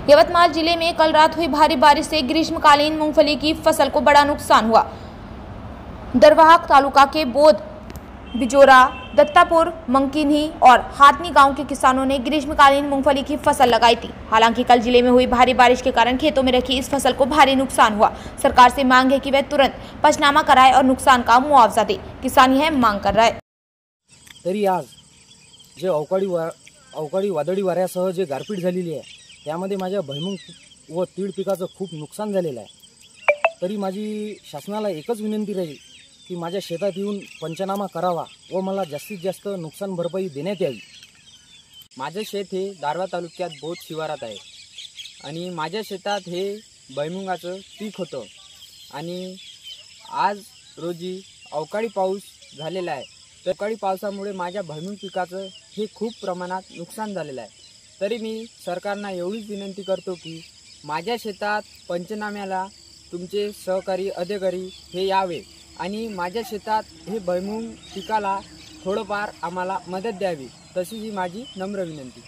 यवतमाल जिले में कल रात हुई भारी बारिश से ग्रीष्मकालीन मूंगफली की फसल को बड़ा नुकसान हुआ। दरवाहा तालुका के बोध, बिजोरा, दत्तापुर, मंकीन्ही और हाथनी गांव के किसानों ने ग्रीष्मकालीन मूंगफली की फसल लगाई थी। हालांकि कल जिले में हुई भारी बारिश के कारण खेतों में रखी इस फसल को भारी नुकसान हुआ। सरकार से मांग है कि वह तुरंत पंचनामा कराए और नुकसान का मुआवजा दे। किसान यह मांग कर रहा है। तरी आज जे अवकाळी वादळी वाऱ्यासह जे गारपीट झालेली आहे त्यामध्ये माझ्या भुईमूग व तीळ पिकाचं खूप नुकसान झालेलं आहे। तरी माझी शासनाला एकच विनंती राहील की माझ्या शेतात येऊन पंचनामा करावा व मला जास्तीत जास्त नुकसान भरपाई देण्यात यावी। माझे शेत हे दारव्हा तालुक्यात बोध शिवारात आहे आणि माझ्या शेतात हे भुईमुगाचं पीक होतं आणि आज रोजी अवकाळी पाऊस झालेला आहे। तर अवकाळी पावसामुळे माझ्या भुईमुग पिकाचं हे खूप प्रमाणात नुकसान झालेलं आहे। तरी मी सरकारना एवढीच विनंती करतो की माझ्या शेतात पंचनाम्याला तुमचे सहकारी अधिकारी हे यावे आणि माझ्या शेतात हे भुईमुग पिकाला थोडंफार आम्हाला मदत द्यावी, तशी ही माझी नम्र विनंती।